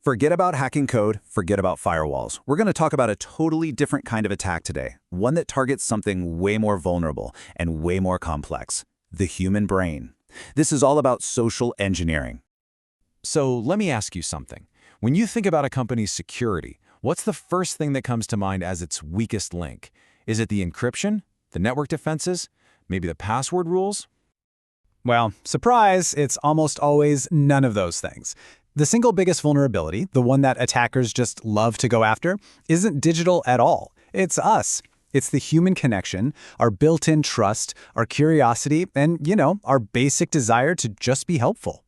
Forget about hacking code, forget about firewalls. We're going to talk about a totally different kind of attack today, one that targets something way more vulnerable and way more complex, the human brain. This is all about social engineering. So let me ask you something. When you think about a company's security, what's the first thing that comes to mind as its weakest link? Is it the encryption, the network defenses, maybe the password rules? Well, surprise, it's almost always none of those things. The single biggest vulnerability, the one that attackers just love to go after, isn't digital at all. It's us. It's the human connection, our built-in trust, our curiosity, and, our basic desire to just be helpful.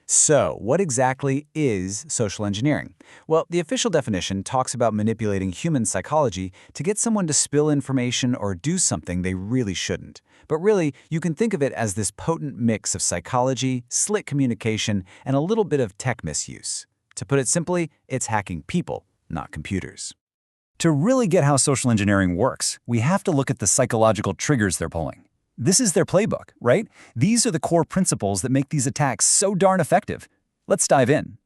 So, what exactly is social engineering? Well, the official definition talks about manipulating human psychology to get someone to spill information or do something they really shouldn't. But really, you can think of it as this potent mix of psychology, slick communication, and a little bit of tech misuse. To put it simply, it's hacking people, not computers. To really get how social engineering works, we have to look at the psychological triggers they're pulling. This is their playbook, right? These are the core principles that make these attacks so darn effective. Let's dive in.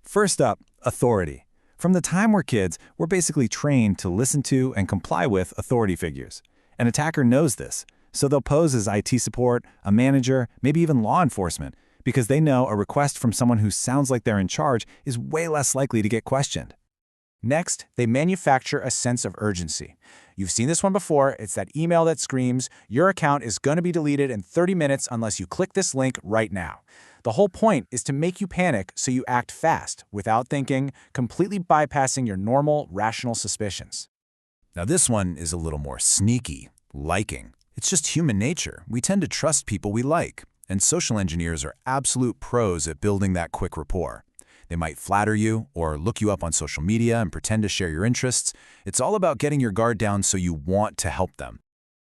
First up, authority. From the time we're kids, we're basically trained to listen to and comply with authority figures. An attacker knows this, so they'll pose as IT support, a manager, maybe even law enforcement, because they know a request from someone who sounds like they're in charge is way less likely to get questioned. Next, they manufacture a sense of urgency. You've seen this one before. It's that email that screams, your account is going to be deleted in 30 minutes unless you click this link right now. The whole point is to make you panic so you act fast, without thinking, completely bypassing your normal, rational suspicions. Now this one is a little more sneaky, liking. It's just human nature. We tend to trust people we like, and social engineers are absolute pros at building that quick rapport. They might flatter you or look you up on social media and pretend to share your interests. It's all about getting your guard down so you want to help them.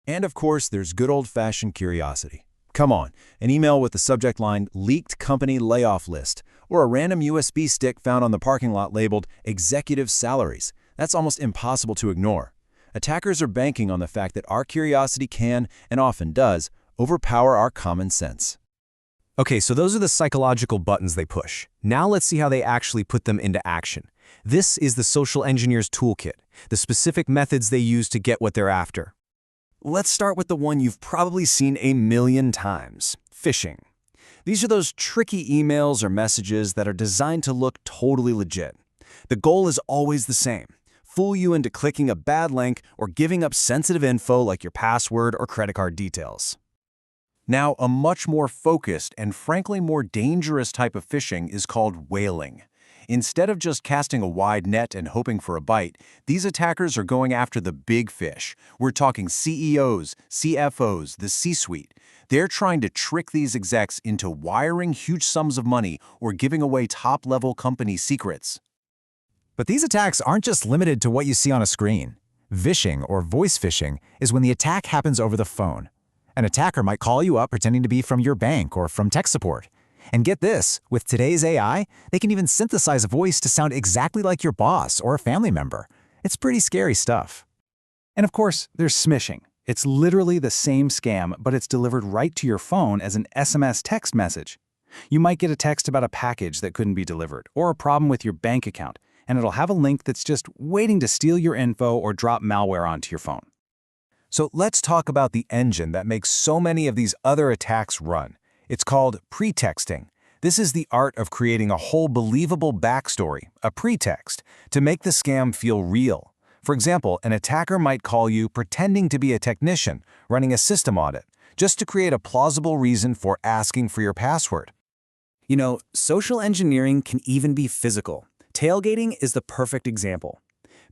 And of course, there's good old-fashioned curiosity. Come on, an email with the subject line, leaked company layoff list, or a random USB stick found on the parking lot labeled executive salaries. That's almost impossible to ignore. Attackers are banking on the fact that our curiosity can, and often does, overpower our common sense. Okay, so those are the psychological buttons they push. Now let's see how they actually put them into action. This is the social engineer's toolkit, the specific methods they use to get what they're after. Let's start with the one you've probably seen a million times, phishing. These are those tricky emails or messages that are designed to look totally legit. The goal is always the same: fool you into clicking a bad link or giving up sensitive info like your password or credit card details. Now, a much more focused and frankly more dangerous type of phishing is called whaling. Instead of just casting a wide net and hoping for a bite, these attackers are going after the big fish. We're talking CEOs, CFOs, the C-suite. They're trying to trick these execs into wiring huge sums of money or giving away top-level company secrets. But these attacks aren't just limited to what you see on a screen. Vishing, or voice phishing, is when the attack happens over the phone. An attacker might call you up pretending to be from your bank or from tech support. And get this, with today's AI, they can even synthesize a voice to sound exactly like your boss or a family member. It's pretty scary stuff. And of course, there's smishing. It's literally the same scam, but it's delivered right to your phone as an SMS text message. You might get a text about a package that couldn't be delivered, or a problem with your bank account, and it'll have a link that's just waiting to steal your info or drop malware onto your phone. So let's talk about the engine that makes so many of these other attacks run. It's called pretexting. This is the art of creating a whole believable backstory, a pretext, to make the scam feel real. For example, an attacker might call you pretending to be a technician running a system audit, just to create a plausible reason for asking for your password. Social engineering can even be physical. Tailgating is the perfect example.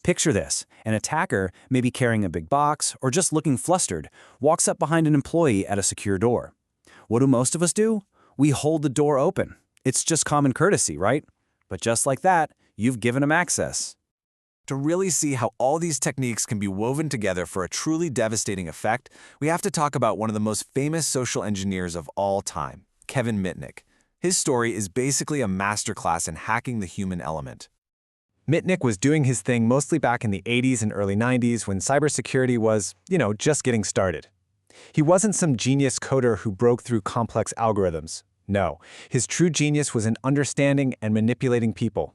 Picture this: an attacker, maybe carrying a big box or just looking flustered, walks up behind an employee at a secure door. What do most of us do? We hold the door open. It's just common courtesy, right? But just like that, you've given them access. To really see how all these techniques can be woven together for a truly devastating effect, we have to talk about one of the most famous social engineers of all time, Kevin Mitnick. His story is basically a masterclass in hacking the human element. Mitnick was doing his thing mostly back in the 80s and early 90s when cybersecurity was, just getting started. He wasn't some genius coder who broke through complex algorithms. No, his true genius was in understanding and manipulating people.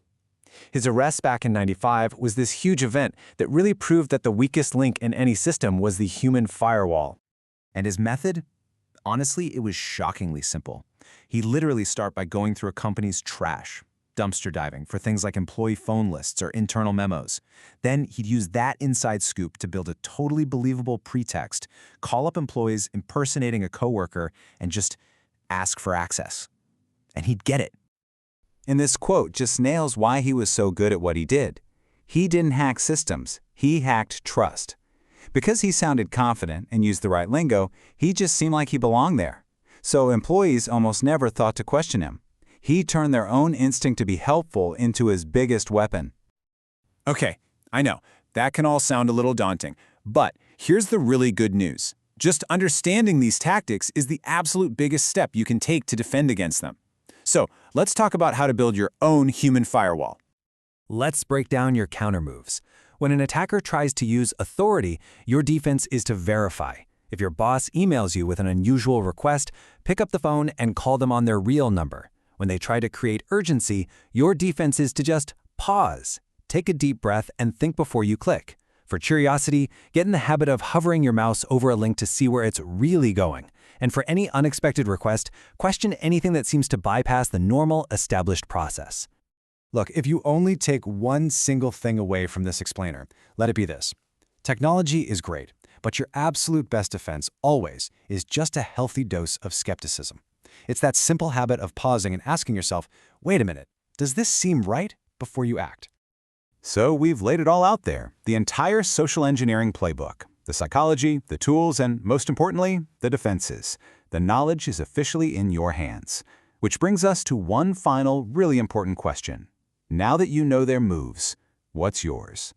His arrest back in '95 was this huge event that really proved that the weakest link in any system was the human firewall. And his method? Honestly, it was shockingly simple. He'd literally start by going through a company's trash, dumpster diving for things like employee phone lists or internal memos. Then he'd use that inside scoop to build a totally believable pretext, call up employees impersonating a coworker, and just ask for access. And he'd get it. And this quote just nails why he was so good at what he did. He didn't hack systems, he hacked trust. Because he sounded confident and used the right lingo, he just seemed like he belonged there. So employees almost never thought to question him. He turned their own instinct to be helpful into his biggest weapon. Okay, I know, that can all sound a little daunting, but here's the really good news. Just understanding these tactics is the absolute biggest step you can take to defend against them. So let's talk about how to build your own human firewall. Let's break down your countermoves. When an attacker tries to use authority, your defense is to verify. If your boss emails you with an unusual request, pick up the phone and call them on their real number. When they try to create urgency, your defense is to just pause. Take a deep breath and think before you click. For curiosity, get in the habit of hovering your mouse over a link to see where it's really going. And for any unexpected request, question anything that seems to bypass the normal, established process. Look, if you only take one single thing away from this explainer, let it be this. Technology is great, but your absolute best defense always is just a healthy dose of skepticism. It's that simple habit of pausing and asking yourself, wait a minute, does this seem right, before you act? So we've laid it all out there, the entire social engineering playbook. The psychology, the tools, and most importantly, the defenses. The knowledge is officially in your hands. Which brings us to one final, really important question. Now that you know their moves, what's yours?